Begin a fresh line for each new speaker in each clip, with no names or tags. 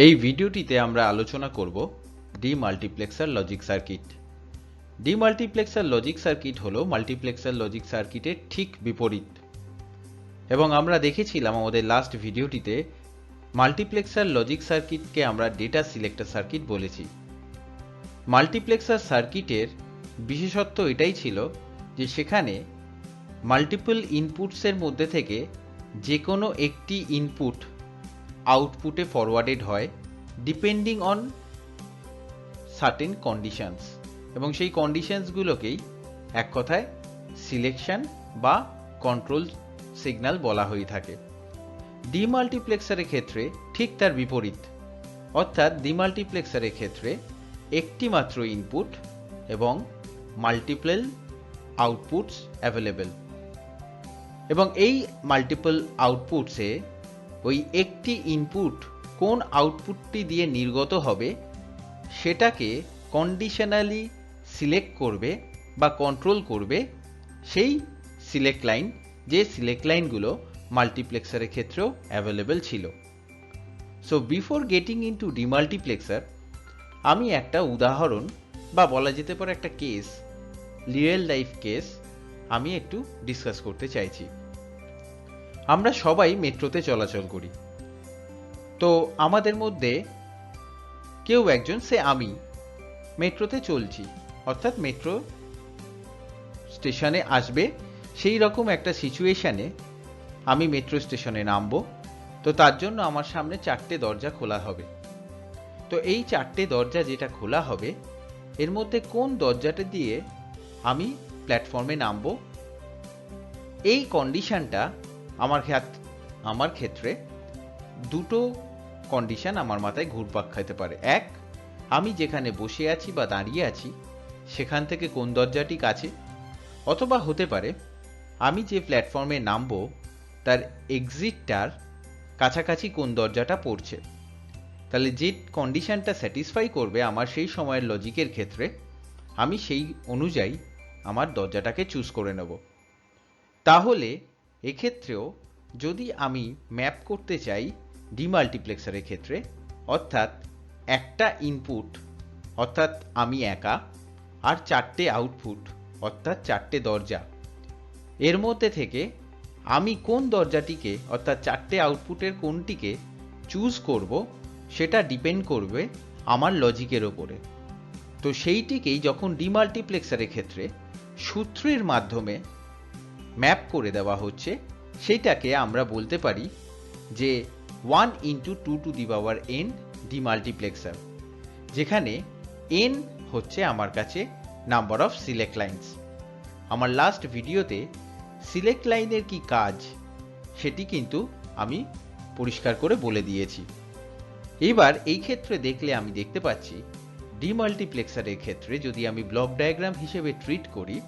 এই ভিডিওটিতে আমরা আলোচনা করব demultiplexer logic circuit. Demultiplexer logic circuit হলো মাল্টিপ্লেক্সার লজিক সার্কিটের ঠিক বিপরীত, এবং আমরা দেখেছিলাম আমাদের লাস্ট ভিডিওটিতে মাল্টিপ্লেক্সার লজিক সার্কিটকে আমরা ডেটা সিলেক্টর সার্কিট বলেছি। মাল্টিপ্লেক্সার সার্কিটের বিশেষত্ব এটাই ছিল যে সেখানে মাল্টিপল ইনপুটসের মধ্যে থেকে যে কোনো একটি ইনপুট আউটপুটে ফরওয়ার্ডেড হয় ডিপেন্ডিং অন সার্টেন কন্ডিশনস, এবং সেই কন্ডিশনসগুলোকেই এক কথায় সিলেকশন বা কন্ট্রোল সিগন্যাল বলা হয়ে থাকে। ডিমাল্টিপ্লেক্সারের ক্ষেত্রে ঠিক তার বিপরীত, অর্থাৎ ডিমাল্টিপ্লেক্সারের ক্ষেত্রে একটি মাত্র ইনপুট এবং মাল্টিপল আউটপুটস অ্যাভেলেবেল, এবং এই মাল্টিপল আউটপুটসে ওই একটি ইনপুট কোন আউটপুটটি দিয়ে নির্গত হবে সেটাকে কন্ডিশনালি সিলেক্ট করবে বা কন্ট্রোল করবে সেই সিলেক্ট লাইন, যে সিলেক্ট লাইনগুলো মাল্টিপ্লেক্সারের ক্ষেত্রেও অ্যাভেলেবেল ছিল। So before getting into demultiplexer আমি একটা উদাহরণ বা বলা যেতে পারে একটা কেস, রিয়েল লাইফ কেস আমি একটু ডিসকাস করতে চাইছি। আমরা সবাই মেট্রোতে চলাচল করি, তো আমাদের মধ্যে কেউ একজন, সে আমি মেট্রোতে চলছি, অর্থাৎ মেট্রো স্টেশনে আসবে সেই রকম একটা সিচুয়েশনে আমি মেট্রো স্টেশনে নামবো। তো তার জন্য আমার সামনে 4টে দরজা খোলা হবে। তো এই 4টে দরজা যেটা খোলা হবে এর মধ্যে কোন দরজাটা দিয়ে আমি প্ল্যাটফর্মে নামবো, এই কন্ডিশনটা আমার ক্ষেত্রে দুটো কন্ডিশন আমার মাথায় ঘুরপাক খাইতে পারে। এক, আমি যেখানে বসে আছি বা দাঁড়িয়ে আছি সেখান থেকে কোন দরজাটি কাছে, অথবা হতে পারে আমি যে প্ল্যাটফর্মে নামবো তার এক্সিটটার কাছাকাছি কোন দরজাটা পড়ছে। তাহলে যে কন্ডিশনটা স্যাটিসফাই করবে আমার সেই সময়ের লজিকের ক্ষেত্রে আমি সেই অনুযায়ী আমার দরজাটাকে চুজ করে নেব। তাহলে এক্ষেত্রেও যদি আমি ম্যাপ করতে চাই ডিমাল্টিপ্লেক্সারের ক্ষেত্রে, অর্থাৎ একটা ইনপুট অর্থাৎ আমি একা, আর 4টে আউটপুট অর্থাৎ 4টে দরজা, এর মধ্যে থেকে আমি কোন দরজাটিকে অর্থাৎ 4টে আউটপুটের কোনটিকে চুজ করব সেটা ডিপেন্ড করবে আমার লজিকের ওপরে। তো সেইটিকেই যখন ডিমাল্টিপ্লেক্সারের ক্ষেত্রে সূত্রের মাধ্যমে ম্যাপ করে দেওয়া হচ্ছে সেইটাকে আমরা বলতে পারি যে 1 × 2n ডিমাল্টিপ্লেক্সার, যেখানে n হচ্ছে আমার কাছে নাম্বার অফ সিলেক্ট লাইনস। আমার লাস্ট ভিডিওতে সিলেক্ট লাইনের কি কাজ সেটি কিন্তু আমি পরিষ্কার করে বলে দিয়েছি। এবার এই ক্ষেত্রে দেখলে আমি দেখতে পাচ্ছি ডিমাল্টিপ্লেক্সারের ক্ষেত্রে যদি আমি ব্লক ডায়াগ্রাম হিসেবে ট্রিট করি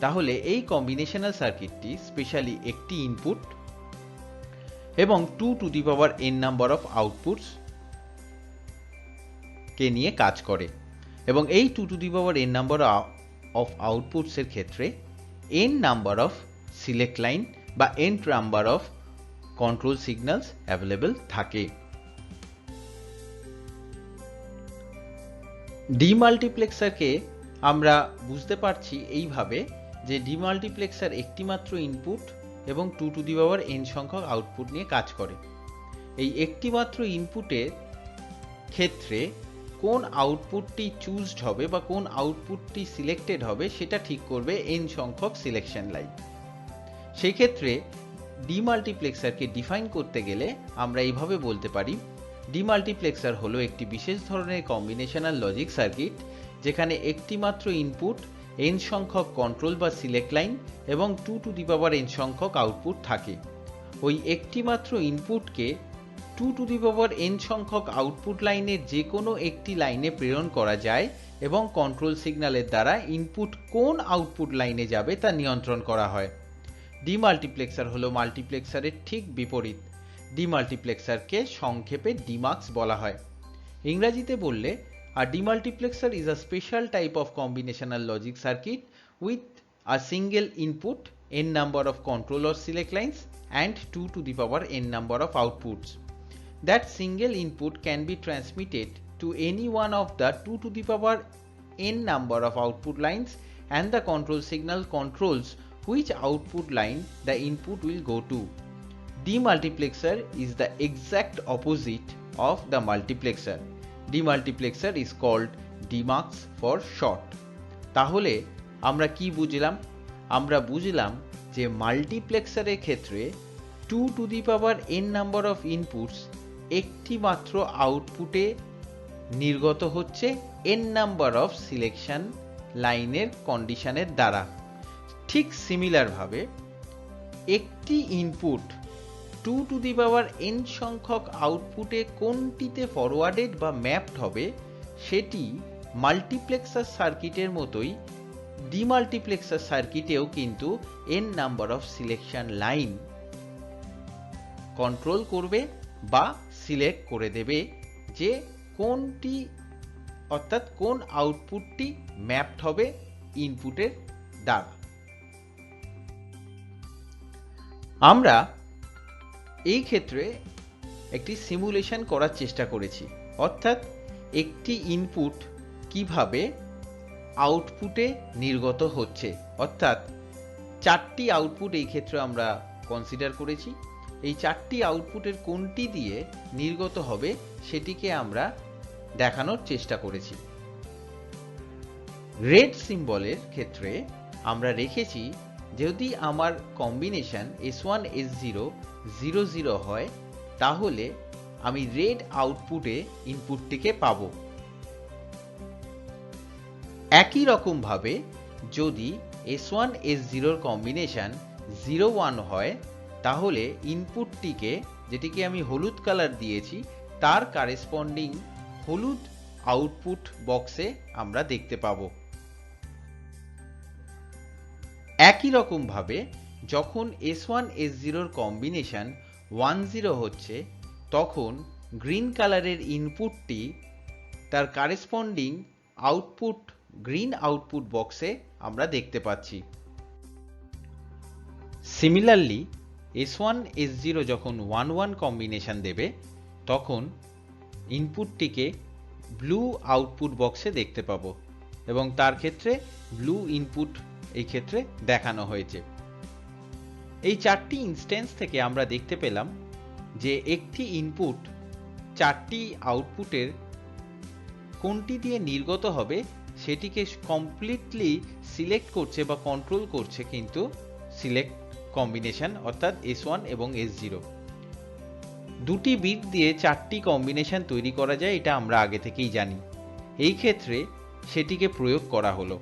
তাহলে এই কম্বিনেশনাল সার্কিটটি স্পেশালি একটি ইনপুট এবং 2n নাম্বার অফ আউটপুটস কে নিয়ে কাজ করে, এবং এই 2n নাম্বার অফ আউটপুটস এর ক্ষেত্রে n number of select line বা n number of control signals available থাকে। ডিমাল্টিপ্লেক্সারকে আমরা বুঝতে পারছি এইভাবে যে ডিমাল্টিপ্লেক্সার একটিমাত্র ইনপুট এবং 2n সংখ্যক আউটপুট নিয়ে কাজ করে। এই একটিমাত্র ইনপুটের ক্ষেত্রে কোন আউটপুটটি চুজড হবে বা কোন আউটপুটটি সিলেক্টেড হবে সেটা ঠিক করবে n সংখ্যক সিলেকশন লাইন। সেই ক্ষেত্রে ডিমাল্টিপ্লেক্সারকে ডিফাইন করতে গেলে আমরা এইভাবে বলতে পারি, ডিমাল্টিপ্লেক্সার হলো একটি বিশেষ ধরনের কম্বিনেশনাল লজিক সার্কিট যেখানে একটিমাত্র ইনপুট n সংখ্যক কন্ট্রোল বা সিলেক্ট লাইন এবং 2n সংখ্যক আউটপুট থাকে। ওই একটিমাত্র ইনপুটকে 2n সংখ্যক আউটপুট লাইনের যে কোনো একটি লাইনে প্রেরণ করা যায় এবং কন্ট্রোল সিগন্যালের দ্বারা ইনপুট কোন আউটপুট লাইনে যাবে তা নিয়ন্ত্রণ করা হয়। ডিমাল্টিপ্লেক্সার হলো মাল্টিপ্লেক্সারের ঠিক বিপরীত। ডিমাল্টিপ্লেক্সারকে সংক্ষেপে ডিমাক্স বলা হয়। ইংরেজিতে বললে a demultiplexer is a special type of combinational logic circuit with a single input, n number of control or select lines and 2n number of outputs. that single input can be transmitted to any one of the 2 to the power n number of output lines, and the control signal controls which output line the input will go to. Demultiplexer is the exact opposite of the multiplexer. Demultiplexer is called DMUX for short. তাহলে আমরা কি বুঝলাম? আমরা বুঝলাম যে মাল্টিপ্লেক্সারের ক্ষেত্রে 2 to the power n number of inputs একটি মাত্র আউটপুটে নির্গত হচ্ছে n number of সিলেকশন লাইনের কন্ডিশনের দ্বারা। ঠিক সিমিলার ভাবে একটি input 2 to the power n সংখ্যক আউটপুটে কোনটিতে ফরওয়ার্ডেড বা ম্যাপড হবে সেটি মাল্টিপ্লেক্সার সার্কিটের মতোই ডিমাল্টিপ্লেক্সার সার্কিটেও কিন্তু n number of selection line control করবে বা সিলেক্ট করে দেবে যে কোনটি অর্থাৎ কোন আউটপুটটি ম্যাপড হবে ইনপুটের দ্বারা। আমরা এই ক্ষেত্রে একটি সিমুলেশন করার চেষ্টা করেছি, অর্থাৎ একটি ইনপুট কিভাবে আউটপুটে নির্গত হচ্ছে, অর্থাৎ 4টি আউটপুট এই ক্ষেত্রে আমরা কনসিডার করেছি। এই 4টি আউটপুটের কোনটি দিয়ে নির্গত হবে সেটিকে আমরা দেখানোর চেষ্টা করেছি। রেড সিম্বলের ক্ষেত্রে আমরা রেখেছি যদি আমার কম্বিনেশন S1 S0 0 0 হয় তাহলে আমি রেড আউটপুটে ইনপুটটিকে পাবো। একই রকম ভাবে যদি S1 S0 এর কম্বিনেশন 0 1 হয় তাহলে ইনপুটটিকে, যেটিকে আমি হলুদ কালার দিয়েছি, তার কারেসপন্ডিং হলুদ আউটপুট বক্সে আমরা দেখতে পাবো। একই রকম ভাবে যখন S1 S0 এর কম্বিনেশন 1 0 হচ্ছে তখন গ্রিন কালারের ইনপুটটি তার কারেসপন্ডিং আউটপুট গ্রিন আউটপুট বক্সে আমরা দেখতে পাচ্ছি। সিমিলারলি S1 S0 যখন 1 1 কম্বিনেশন দেবে তখন ইনপুটটিকে ব্লু আউটপুট বক্সে দেখতে পাবো এবং তার ক্ষেত্রে ব্লু ইনপুট এই ক্ষেত্রে দেখানো হয়েছে। এই 4টি ইনস্ট্যান্স থেকে আমরা দেখতে পেলাম যে একটি ইনপুট 4টি আউটপুটের কোনটি দিয়ে নির্গত হবে সেটিকে কমপ্লিটলি সিলেক্ট করছে বা কন্ট্রোল করছে কিন্তু সিলেক্ট কম্বিনেশন অর্থাৎ S1 এবং S0। দুটি বিট দিয়ে 4টি কম্বিনেশন তৈরি করা যায়, এটা আমরা আগে থেকেই জানি। এই ক্ষেত্রে সেটিকে প্রয়োগ করা হলো।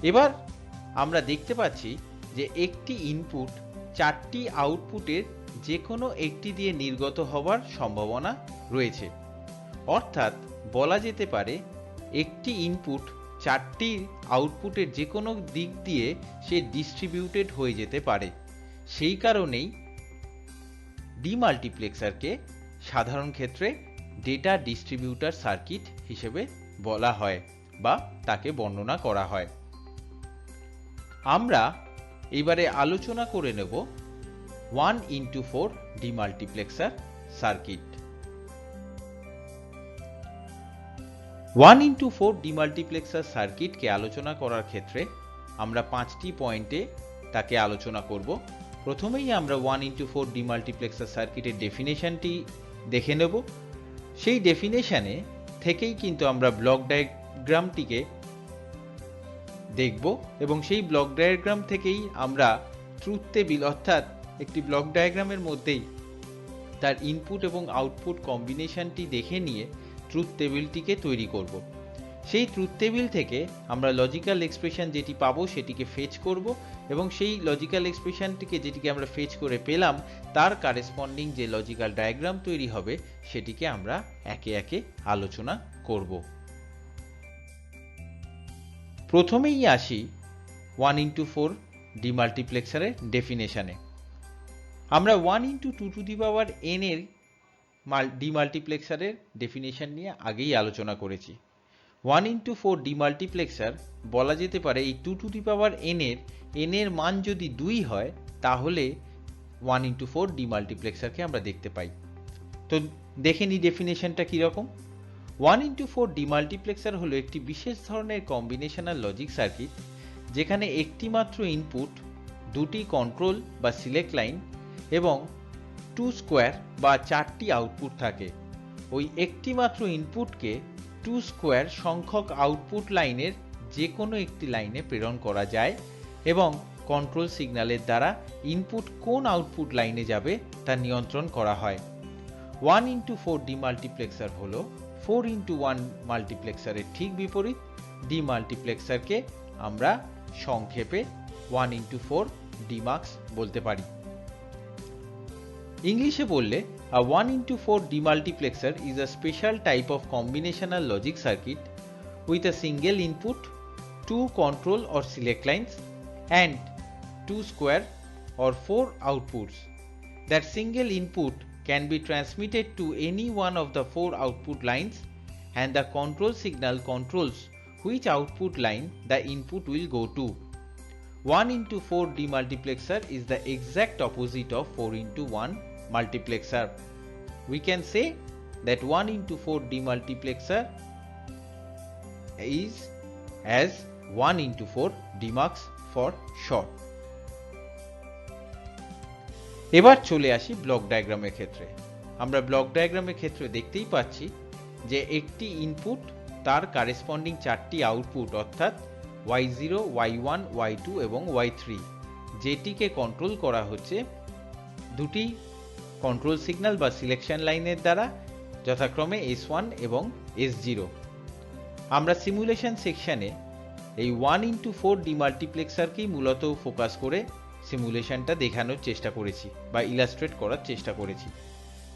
এবার আমরা দেখতে পাচ্ছি যে একটি ইনপুট 4টি আউটপুটের যে কোনো একটি দিয়ে নির্গত হওয়ার সম্ভাবনা রয়েছে, অর্থাৎ বলা যেতে পারে একটি ইনপুট 4টি আউটপুটের যে কোনো দিক দিয়ে সে ডিস্ট্রিবিউটেড হয়ে যেতে পারে। সেই কারণেই ডিমাল্টিপ্লেক্সারকে সাধারণ ক্ষেত্রে ডেটা ডিস্ট্রিবিউটার সার্কিট হিসেবে বলা হয় বা তাকে বর্ণনা করা হয়। আমরা এবারে আলোচনা করে নেব 1x4 demultiplexer circuit. 1x4 demultiplexer সার্কিটকে আলোচনা করার ক্ষেত্রে আমরা 5টি পয়েন্টে তাকে আলোচনা করব। প্রথমেই আমরা 1x4 ডিমাল্টিপ্লেক্সার সার্কিটের ডেফিনেশনটি দেখে নেব। সেই ডেফিনেশনে থেকেই কিন্তু আমরা ব্লক ডায়াগ্রামটিকে দেখব এবং সেই ব্লক ডায়াগ্রাম থেকেই আমরা ট্রুথ টেবিল অর্থাৎ একটি ব্লক ডায়াগ্রামের মধ্যেই তার ইনপুট এবং আউটপুট কম্বিনেশনটি দেখে নিয়ে ট্রুথ টেবিলটিকে তৈরি করব। সেই ট্রুথ টেবিল থেকে আমরা লজিক্যাল এক্সপ্রেশন যেটি পাবো সেটিকে ফেচ করব এবং সেই লজিক্যাল এক্সপ্রেশনটিকে যেটিকে আমরা ফেচ করে পেলাম তার কারেসপন্ডিং যে লজিক্যাল ডায়াগ্রাম তৈরি হবে সেটিকে আমরা একে একে আলোচনা করব। প্রথমেই আসি 1x4 ডিমাল্টিপ্লেক্সারের ডেফিনেশনে। আমরা 1x2 n এর ডিমাল্টিপ্লেক্সারের ডেফিনেশন নিয়ে আগেই আলোচনা করেছি। 1x4 ডিমাল্টিপ্লেক্সার বলা যেতে পারে এই 2 n এর মান যদি 2 হয় তাহলে 1x4 ডিমাল্টিপ্লেক্সারকে আমরা দেখতে পাই। তো দেখে নি ডেফিনেশনটা কীরকম। 1x4 ডিমাল্টিপ্লেক্সার হলো একটি বিশেষ ধরনের কম্বিনেশনাল লজিক সার্কিট যেখানে একটি মাত্র ইনপুট, দুটি কন্ট্রোল বা সিলেক্ট লাইন এবং 2 স্কোয়ার বা 4টি আউটপুট থাকে। ওই একটি মাত্র ইনপুটকে 2 স্কোয়ার সংখ্যক আউটপুট লাইনের যে কোনো একটি লাইনে প্রেরণ করা যায় এবং কন্ট্রোল সিগন্যালের দ্বারা ইনপুট কোন আউটপুট লাইনে যাবে তা নিয়ন্ত্রণ করা হয়। 1x4 ডিমাল্টিপ্লেক্সার হলো 4x1 মাল্টিপ্লেক্সারের ঠিক বিপরীত। ডিমাল্টিপ্লেক্সারকে আমরা সংক্ষেপে 1x4 ডিমাক্স বলতে পারি। ইংলিশে বললে a 1x4 demultiplexer is a special type of combinational logic circuit with a single input, 2 control or select lines and 2 square or 4 outputs. That single input can be transmitted to any one of the 4 output lines and the control signal controls which output line the input will go to. 1x4 demultiplexer is the exact opposite of 4x1 multiplexer. We can say that 1x4 demultiplexer is as 1x4 demux for short. এবার চলে আসি block ডায়াগ্রামের ক্ষেত্রে। আমরা block ডায়াগ্রামের ক্ষেত্রে দেখতেই পাচ্ছি যে একটি ইনপুট তার কারেসপন্ডিং 4টি আউটপুট অর্থাৎ y0, y1, y2 এবং y3 যেটিকে কন্ট্রোল করা হচ্ছে দুটি কন্ট্রোল সিগন্যাল বা সিলেকশন লাইনের দ্বারা, যথাক্রমে S1 এবং S0। আমরা সিমুলেশন সেকশনে এই 1x4 ডিমাল্টিপ্লেক্সারকেই মূলত ফোকাস করে সিমুলেশনটা দেখানোর চেষ্টা করেছি বা ইলাস্ট্রেট করার চেষ্টা করেছি।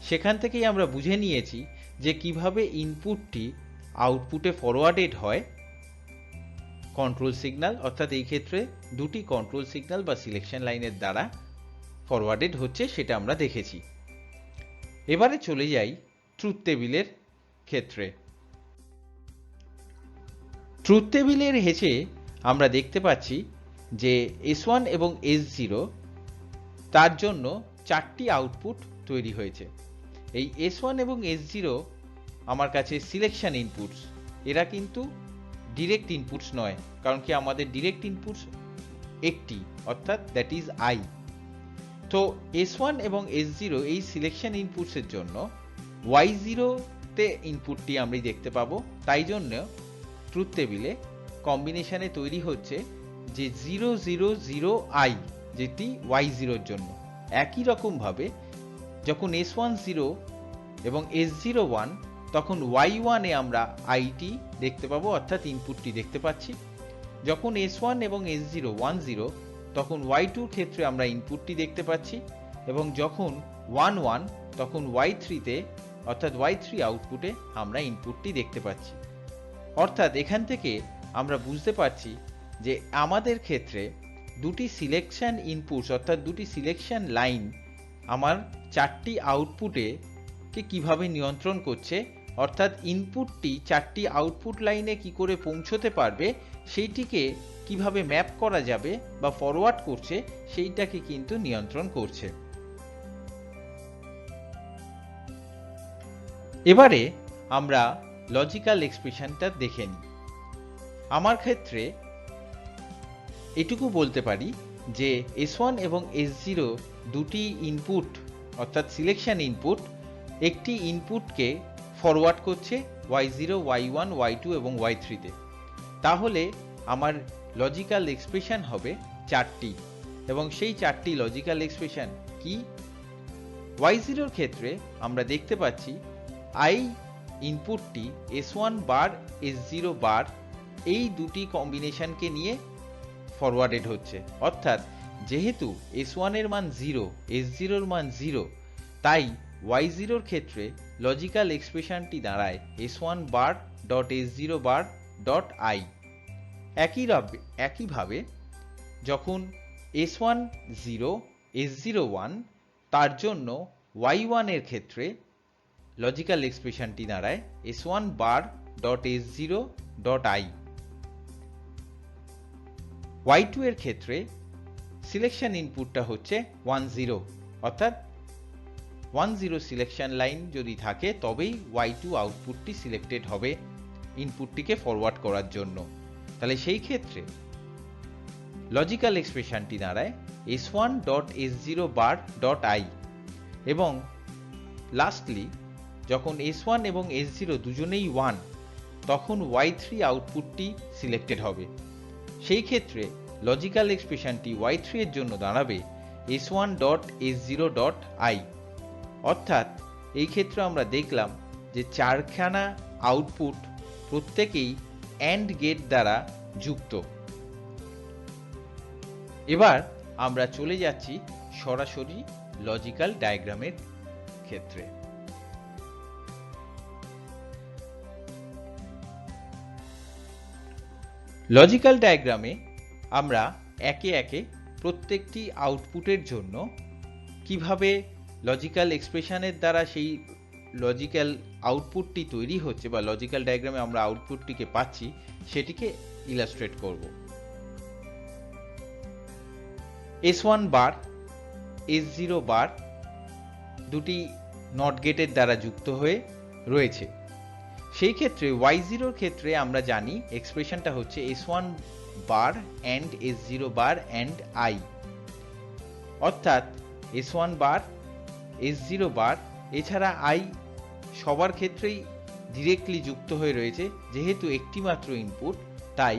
সেখান থেকেই আমরা বুঝে নিয়েছি যে কিভাবে ইনপুটটি আউটপুটে ফরওয়ার্ডেড হয় কন্ট্রোল সিগন্যাল, অর্থাৎ এই ক্ষেত্রে দুটি কন্ট্রোল সিগন্যাল বা সিলেকশন লাইনের দ্বারা ফরওয়ার্ডেড হচ্ছে, সেটা আমরা দেখেছি। এবারে চলে যাই ট্রুথ টেবিলের ক্ষেত্রে। ট্রুথ টেবিলের হেঁচে আমরা দেখতে পাচ্ছি যে S1 এবং S0 তার জন্য 4টি আউটপুট তৈরি হয়েছে। এই S1 এবং S0 আমার কাছে সিলেকশন ইনপুটস, এরা কিন্তু ডিরেক্ট ইনপুটস নয়, কারণ কি আমাদের ডিরেক্ট ইনপুটস একটি, অর্থাৎ দ্যাট ইজ I। তো S1 এবং S0 এই সিলেকশন ইনপুটসের জন্য Y0 তে ইনপুটটি আমরা দেখতে পাবো। তাই জন্য ট্রুথ টেবিলে কম্বিনেশনে তৈরি হচ্ছে যে 000I, যেটি Y0 এর জন্য। একই রকম ভাবে যখন S1 0 এবং S0 1, তখন Y1 এ আমরা আইটি দেখতে পাবো, অর্থাৎ ইনপুটটি দেখতে পাচ্ছি। যখন S1 এবং S0 1 0, তখন Y2 এর ক্ষেত্রে আমরা ইনপুটটি দেখতে পাচ্ছি, এবং যখন 1 1, তখন Y3 তে অর্থাৎ Y3 আউটপুটে আমরা ইনপুটটি দেখতে পাচ্ছি। অর্থাৎ এখান থেকে আমরা বুঝতে পারছি যে আমাদের ক্ষেত্রে দুটি সিলেকশন ইনপুটস অর্থাৎ দুটি সিলেকশন লাইন আমার 4টি আউটপুটে কে কিভাবে নিয়ন্ত্রণ করছে, অর্থাৎ ইনপুটটি 4টি আউটপুট লাইনে কি করে পৌঁছতে পারবে, সেইটিকে কিভাবে ম্যাপ করা যাবে বা ফরওয়ার্ড করছে, সেইটাকে কিন্তু নিয়ন্ত্রণ করছে। এবারে আমরা লজিক্যাল এক্সপ্রেশনটা দেখে নিই। আমার ক্ষেত্রে এটুকু বলতে পারি যে S1 এবং S0 দুটি ইনপুট অর্থাৎ সিলেকশন ইনপুট একটি ইনপুটকে ফরওয়ার্ড করছে Y0, Y1, Y2 এবং Y3 তে। তাহলে আমার লজিক্যাল এক্সপ্রেশন হবে 4টি, এবং সেই 4টি লজিক্যাল এক্সপ্রেশন কি? Y0 এর ক্ষেত্রে আমরা দেখতে পাচ্ছি I ইনপুটটি S1 বার S0 বার এই দুটি কম্বিনেশনকে নিয়ে ফরওয়ার্ডেড হচ্ছে, অর্থাৎ যেহেতু S1 এর মান 0, S0 এর মান 0, তাই Y0 এর ক্ষেত্রে লজিক্যাল এক্সপ্রেশনটি দাঁড়ায় S1 bar dot S0 bar dot I। একইভাবে যখন S1 0, S0 1, তার জন্য Y1 এর ক্ষেত্রে লজিক্যাল এক্সপ্রেশনটি দাঁড়ায় S1 bar dot S0 dot I। Y2 এর ক্ষেত্রে সিলেকশন ইনপুটটা হচ্ছে 1 0, অর্থাৎ 10 সিলেকশন লাইন যদি থাকে তবেই y2 আউটপুটটি সিলেক্টেড হবে ইনপুটটিকে ফরওয়ার্ড করার জন্য। তাহলে সেই ক্ষেত্রে লজিক্যাল এক্সপ্রেশনটি দাঁড়ায় s1.s0bar.i এবং লাস্টলি যখন s1 এবং s0 দুজনেই 1 তখন y3 আউটপুটটি সিলেক্টেড হবে। সেই ক্ষেত্রে লজিক্যাল এক্সপ্রেশনটি y3 এর জন্য দাঁড়াবে s1.s0.i। অর্থাৎ এই ক্ষেত্রে আমরা দেখলাম যে চারখানা আউটপুট প্রত্যেকেই অ্যান্ড গেট দ্বারা যুক্ত। এবার আমরা চলে যাচ্ছি সরাসরি লজিক্যাল ডায়াগ্রামের ক্ষেত্রে। লজিক্যাল ডায়াগ্রামে আমরা একে একে প্রত্যেকটি আউটপুটের জন্য কিভাবে লজিক্যাল এক্সপ্রেশনের দ্বারা সেই লজিক্যাল আউটপুটটি তৈরি হচ্ছে বা লজিক্যাল ডায়াগ্রামে আমরা আউটপুটটিকে পাচ্ছি সেটিকে ইলাস্ট্রেট করব। S1 বার S0 বার দুটি নট গেটের দ্বারা যুক্ত হয়ে রয়েছে। সেই ক্ষেত্রে y0 এর ক্ষেত্রে আমরা জানি এক্সপ্রেশনটা হচ্ছে S1 bar and S0 bar and i, অর্থাৎ S1 বার S0 বার এছাড়া i সবার ক্ষেত্রেই ডিরেক্টলি যুক্ত হয়ে রয়েছে, যেহেতু একটি মাত্র ইনপুট তাই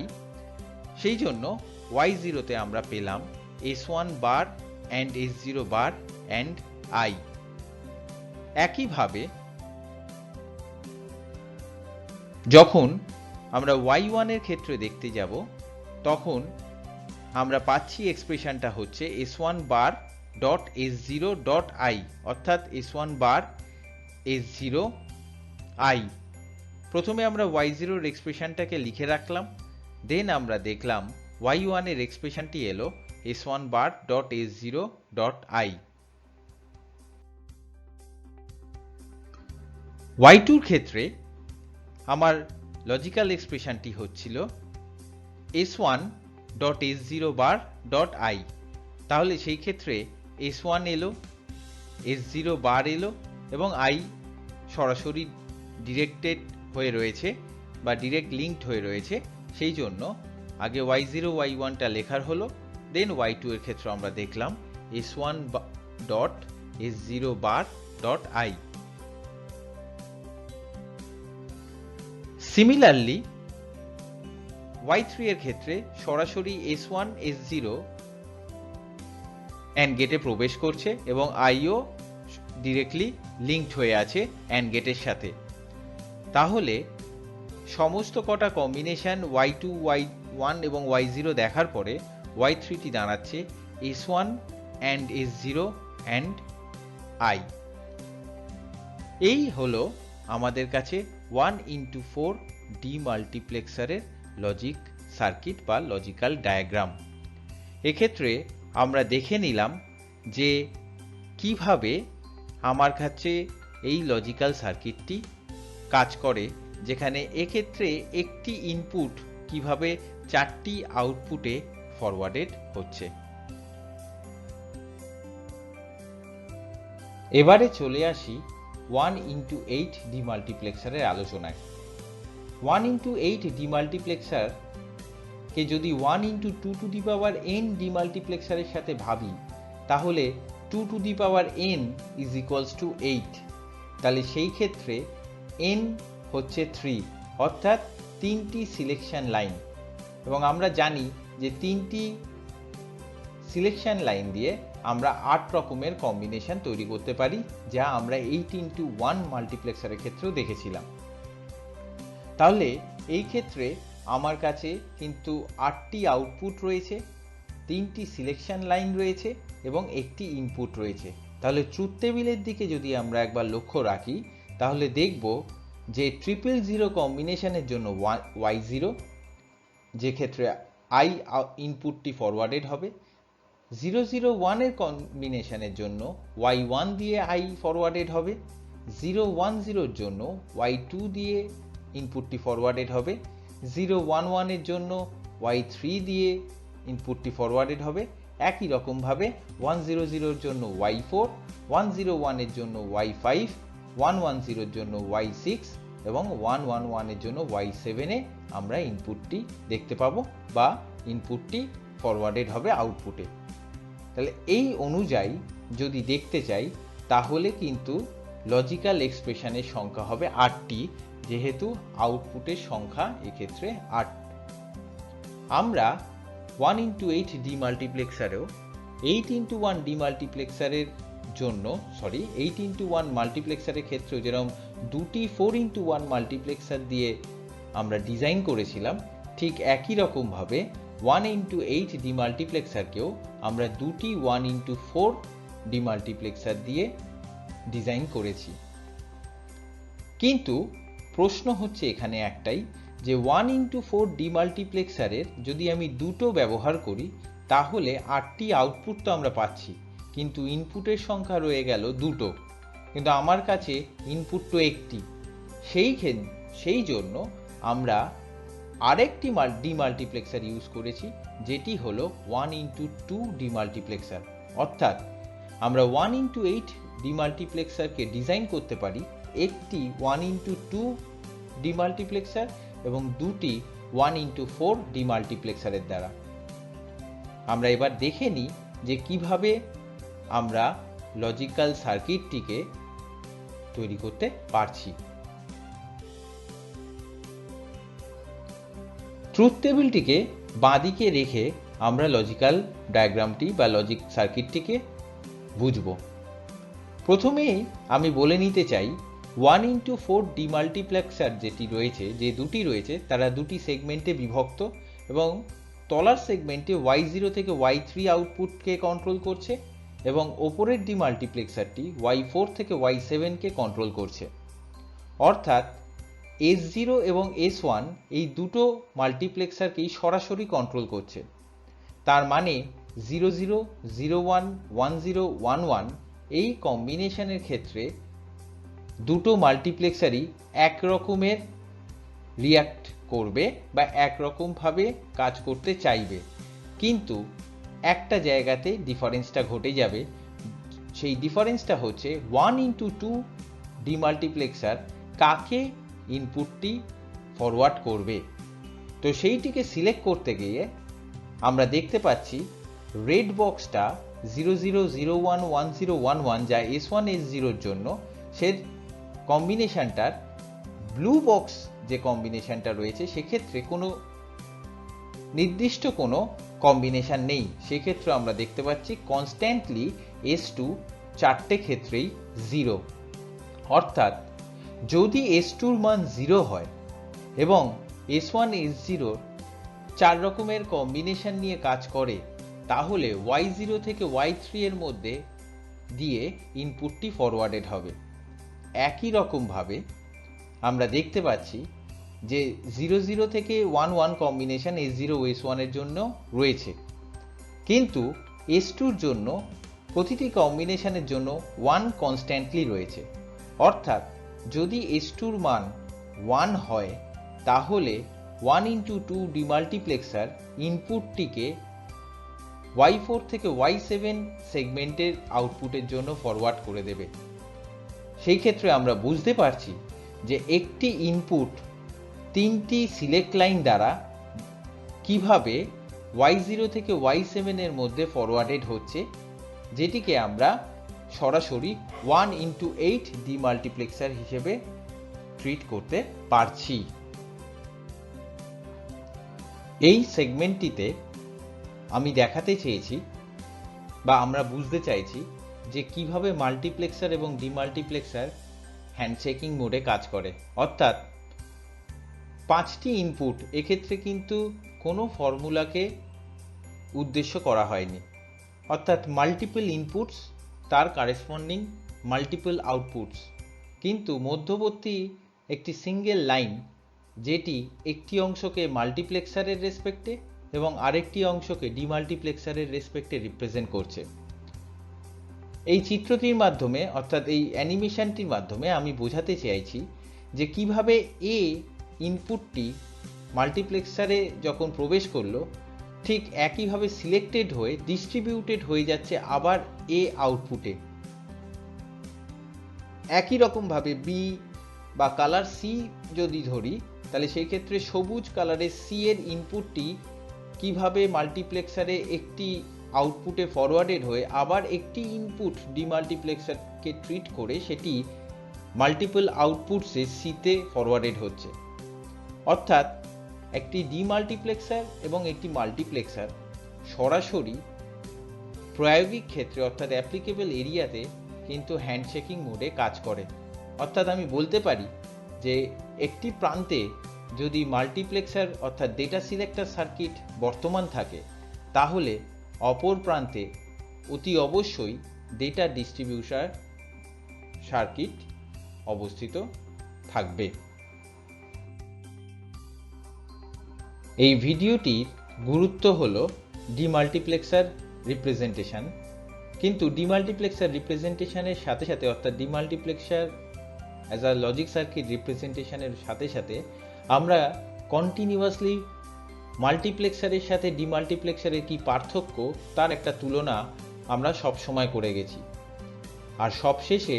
সেই জন্য y0 তে আমরা পেলাম S1 bar and S0 bar and i। একইভাবে যখন আমরা y1 এর ক্ষেত্রে দেখতে যাব তখন আমরা পাচ্ছি এক্সপ্রেশনটা হচ্ছে S1 bar dot S0 dot i, অর্থাৎ S1 বার S0 i। প্রথমে আমরা y0 এর এক্সপ্রেশনটাকে লিখে রাখলাম, দেন আমরা দেখলাম y1 এর এক্সপ্রেশনটি এলো S1 bar dot S0 dot i। y2 এর ক্ষেত্রে আমার লজিক্যাল এক্সপ্রেশনটি হচ্ছিল S1 dot S0 bar dot i। তাহলে সেই ক্ষেত্রে S1 এলো, S0 বার এলো এবং i সরাসরি ডিরেক্টেড হয়ে রয়েছে বা ডিরেক্ট লিঙ্কড হয়ে রয়েছে, সেই জন্য আগে y0 y1টা লেখার হলো, দেন y2 এর ক্ষেত্রে আমরা দেখলাম S1 dot S0 bar dot i। Similarly y3 এর ক্ষেত্রে সরাসরি S1 S0 অ্যান্ড গেটে প্রবেশ করছে এবং iও ডিরেক্টলি লিঙ্কড হয়ে আছে অ্যান্ড গেটের সাথে। তাহলে সমস্ত কটা কম্বিনেশন y2 y1 এবং y0 দেখার পরে y3 টি দাঁড়াচ্ছে S1 and S0 and i। এই হলো আমাদের কাছে 1x4 ডিমাল্টিপ্লেক্সারের লজিক সার্কিট বা লজিক্যাল ডায়াগ্রাম। এক্ষেত্রে আমরা দেখে নিলাম যে কিভাবে আমার কাছে এই লজিক্যাল সার্কিটটি কাজ করে, যেখানে এক্ষেত্রে একটি ইনপুট কিভাবে চারটি আউটপুটে ফরওয়ার্ডেড হচ্ছে। এবারে চলে আসি 1x8 ডিমাল্টিপ্লেক্সারের আলোচনায়। 1x8 ডিমাল্টিপ্লেক্সার কে যদি 1x2n ডিমাল্টিপ্লেক্সারের সাথে ভাবি তাহলে 2n is equals to 8। তাহলে সেই ক্ষেত্রে n হচ্ছে 3, অর্থাৎ 3টি সিলেকশন লাইন, এবং আমরা জানি যে 3টি সিলেকশন লাইন দিয়ে আমরা 8 রকমের কম্বিনেশন তৈরি করতে পারি, যা আমরা 8x1 মাল্টিপ্লেক্সারের ক্ষেত্রেও দেখেছিলাম। তাহলে এই ক্ষেত্রে আমার কাছে কিন্তু 8টি আউটপুট রয়েছে, 3টি সিলেকশন লাইন রয়েছে এবং একটি ইনপুট রয়েছে। তাহলে ট্রুথ টেবিলের দিকে যদি আমরা একবার লক্ষ্য রাখি তাহলে দেখব যে 000 কম্বিনেশনের জন্য y0, যে ক্ষেত্রে i ইনপুটটি ফরওয়ার্ডেড হবে, 001 এর কম্বিনেশনের জন্য y1 দিয়ে i ফরওয়ার্ডেড হবে, 010 এর জন্য y2 দিয়ে ইনপুটটি ফরওয়ার্ডেড হবে, 011 এর জন্য y3 দিয়ে ইনপুটটি ফরওয়ার্ডেড হবে একই রকমভাবে 100 এর জন্য y4, 101 এর জন্য y5, 110 এর জন্য y6 এবং 111 এর জন্য y7 এ আমরা ইনপুটটি দেখতে পাবো বা ইনপুটটি ফরওয়ার্ডেড হবে আউটপুটে। তাহলে এই অনুযায়ী যদি দেখতে চাই তাহলে কিন্তু লজিক্যাল এক্সপ্রেশনের সংখ্যা হবে 8টি, যেহেতু আউটপুটের সংখ্যা এক্ষেত্রে 8। আমরা 1x8 ডিমাল্টিপ্লেক্সারেও 8x1 ডিমাল্টিপ্লেক্সারের জন্য 8x1 মাল্টিপ্লেক্সারের ক্ষেত্রেও যেরকম দুটি 4x1 মাল্টিপ্লেক্সার দিয়ে আমরা ডিজাইন করেছিলাম, ঠিক একই রকমভাবে 1x8 ডিমাল্টিপ্লেক্সারকেও আমরা দুটি 1x4 ডিমাল্টিপ্লেক্সার দিয়ে ডিজাইন করেছি। কিন্তু প্রশ্ন হচ্ছে এখানে একটাই, যে 1x4 ডিমাল্টিপ্লেক্সারের যদি আমি দুটো ব্যবহার করি তাহলে 8টি আউটপুট তো আমরা পাচ্ছি, কিন্তু ইনপুটের সংখ্যা রয়ে গেল দুটো, কিন্তু আমার কাছে ইনপুট তো একটি। সেই জন্য আমরা আরেকটি ডিমাল্টিপ্লেক্সার ইউজ করেছি, যেটি হলো 1x2 ডিমাল্টিপ্লেক্সার। অর্থাৎ আমরা 1x8 ডিমাল্টিপ্লেক্সারকে ডিজাইন করতে পারি একটি 1x2 ডিমাল্টিপ্লেক্সার এবং দুটি 1x4 ডিমাল্টিপ্লেক্সারের দ্বারা। আমরা এবার দেখে নিই যে কিভাবে আমরা লজিক্যাল সার্কিটটিকে তৈরি করতে পারছি। ট্রুথ টেবিলটিকে বাঁদিকে রেখে আমরা লজিক্যাল ডায়াগ্রামটি বা লজিক সার্কিটটিকে বুঝব। প্রথমেই আমি বলে নিতে চাই 1x4 ডিমাল্টিপ্লেক্সার যে দুটি রয়েছে তারা দুটি সেগমেন্টে বিভক্ত এবং তলার সেগমেন্টে y0 থেকে y3 আউটপুটকে কন্ট্রোল করছে এবং ওপরের ডিমাল্টিপ্লেক্সারটি y4 থেকে y7 কে কন্ট্রোল করছে। অর্থাৎ S0 এবং S1 এই দুটো মাল্টিপ্লেক্সারকেই সরাসরি কন্ট্রোল করছে। তার মানে 00, 01, 10, 11 এই কম্বিনেশনের ক্ষেত্রে দুটো মাল্টিপ্লেক্সারই একরকমের রিয়াক্ট করবে বা একরকমভাবে কাজ করতে চাইবে, কিন্তু একটা জায়গাতে ডিফারেন্সটা ঘটে যাবে। সেই ডিফারেন্সটা হচ্ছে 1x2 ডিমাল্টিপ্লেক্সার কাকে ইনপুটটি ফরওয়ার্ড করবে। তো সেইটিকে সিলেক্ট করতে গিয়ে আমরা দেখতে পাচ্ছি রেড বক্সটা 00011011 যা S1 S0 জন্য, সে কম্বিনেশনটার ব্লু বক্স যে কম্বিনেশনটা রয়েছে সেক্ষেত্রে কোনো নির্দিষ্ট কোনো কম্বিনেশন নেই। সেক্ষেত্রে আমরা দেখতে পাচ্ছি কনস্ট্যান্টলি S2 চারটে ক্ষেত্রেই 0। অর্থাৎ যদি S2 এর মান 0 হয় এবং S1 S0 চার রকমের কম্বিনেশন নিয়ে কাজ করে, তাহলে y0 থেকে y3 এর মধ্যে দিয়ে ইনপুটটি ফরওয়ার্ডেড হবে। একই রকমভাবে আমরা দেখতে পাচ্ছি যে 00 থেকে 11 কম্বিনেশন S0 S1 এর জন্য রয়েছে, কিন্তু S2 এর জন্য প্রতিটি কম্বিনেশনের জন্য 1 কনস্ট্যান্টলি রয়েছে। অর্থাৎ যদি S2 এর মান 1 হয় তাহলে 1x2 ডিমাল্টিপ্লেক্সার ইনপুটটিকে y4 থেকে y7 সেগমেন্টের আউটপুটের জন্য ফরওয়ার্ড করে দেবে। সেই ক্ষেত্রে আমরা বুঝতে পারছি যে একটি ইনপুট তিনটি সিলেক্ট লাইন দ্বারা কিভাবে y0 থেকে y7 এর মধ্যে ফরওয়ার্ডেড হচ্ছে, যেটিকে আমরা সরাসরি 1x8 ডিমাল্টিপ্লেক্সার হিসেবে ট্রিট করতে পারছি। এই সেগমেন্টটিতে আমি দেখাতে চেয়েছি বা আমরা বুঝতে চাইছি যে কিভাবে মাল্টিপ্লেক্সার এবং ডিমাল্টিপ্লেক্সার হ্যান্ডশেকিং মোডে কাজ করে। অর্থাৎ 5টি ইনপুট, এক্ষেত্রে কিন্তু কোনো ফর্মুলাকে উদ্দেশ্য করা হয়নি। অর্থাৎ মাল্টিপল ইনপুটস তার কারেসপন্ডিং মাল্টিপল আউটপুটস, কিন্তু মধ্যবর্তী একটি সিঙ্গেল লাইন যেটি একটি অংশকে মাল্টিপ্লেক্সারের রেসপেক্টে এবং আরেকটি অংশকে ডিমাল্টিপ্লেক্সারের রেসপেক্টে রিপ্রেজেন্ট করছে। এই চিত্রটির মাধ্যমে অর্থাৎ এই অ্যানিমেশনটির মাধ্যমে আমি বোঝাতে চাইছি যে কিভাবে ইনপুটটি মাল্টিপ্লেক্সারে যখন প্রবেশ করলো ঠিক একইভাবে সিলেক্টেড হয়ে ডিস্ট্রিবিউটেড হয়ে যাচ্ছে আবার এ আউটপুটে। একই রকমভাবে বি বা কালার সি যদি ধরি, তাহলে সেই ক্ষেত্রে সবুজ কালারের সি এর ইনপুটটি কিভাবে মাল্টিপ্লেক্সারে একটি আউটপুটে ফরওয়ার্ডেড হয়ে আবার একটি ইনপুট ডিমাল্টিপ্লেক্সারকে ট্রিট করে সেটি মাল্টিপল আউটপুটসে সিতে ফরওয়ার্ডেড হচ্ছে। অর্থাৎ একটি ডিমাল্টিপ্লেক্সার এবং একটি মাল্টিপ্লেক্সার সরাসরি প্রায়োগিক ক্ষেত্রে অর্থাৎ অ্যাপ্লিকেবল এরিয়াতে কিন্তু হ্যান্ডশেকিং মোডে কাজ করে। অর্থাৎ আমি বলতে পারি যে একটি প্রান্তে যদি মাল্টিপ্লেক্সার অর্থাৎ ডেটা সিলেক্টর সার্কিট বর্তমান থাকে, তাহলে অপর প্রান্তে অতি অবশ্যই ডেটা ডিস্ট্রিবিউশন সার্কিট অবস্থিত থাকবে। এই ভিডিওটির গুরুত্ব হলো ডিমাল্টিপ্লেক্সার রিপ্রেজেন্টেশন, কিন্তু ডিমাল্টিপ্লেক্সার রিপ্রেজেন্টেশনের সাথে সাথে অর্থাৎ demultiplexer as a logic circuit রিপ্রেজেন্টেশনের সাথে সাথে আমরা কন্টিনিউয়াসলি মাল্টিপ্লেক্সারের সাথে ডিমাল্টিপ্লেক্সারের কি পার্থক্য তার একটা তুলনা আমরা সব সময় করে গেছি। আর সবশেষে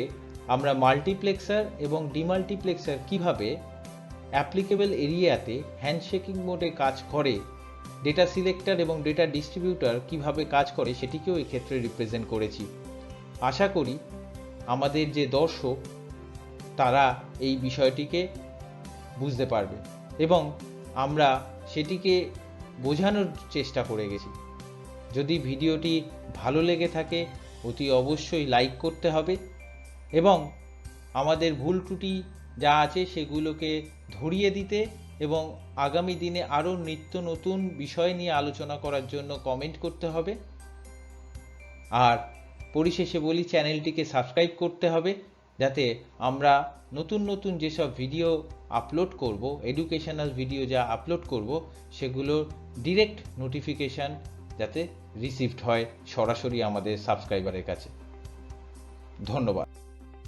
আমরা মাল্টিপ্লেক্সার এবং ডিমাল্টিপ্লেক্সার কিভাবে অ্যাপ্লিকেবল এরিয়াতে হ্যান্ডশেকিং মোডে কাজ করে, ডেটা সিলেক্টর এবং ডেটা ডিস্ট্রিবিউটর কিভাবে কাজ করে সেটিকেও এক্ষেত্রে রিপ্রেজেন্ট করেছি। আশা করি আমাদের যে দর্শক তারা এই বিষয়টিকে বুঝতে পারবে এবং আমরা সেটিকে বোঝানোর চেষ্টা করে গেছি। যদি ভিডিওটি ভালো লেগে থাকে অতি অবশ্যই লাইক করতে হবে এবং আমাদের ভুল ত্রুটি যা আছে সেগুলোকে ধরিয়ে দিতে এবং আগামী দিনে আরও নিত্য নতুন বিষয় নিয়ে আলোচনা করার জন্য কমেন্ট করতে হবে। আর পরিশেষে বলি, চ্যানেলটিকে সাবস্ক্রাইব করতে হবে যাতে আমরা নতুন নতুন যেসব ভিডিও আপলোড করব, এডুকেশনাল ভিডিও যা আপলোড করব, সেগুলোর ডিরেক্ট নোটিফিকেশান যাতে রিসিভড হয় সরাসরি আমাদের সাবস্ক্রাইবারের কাছে। ধন্যবাদ।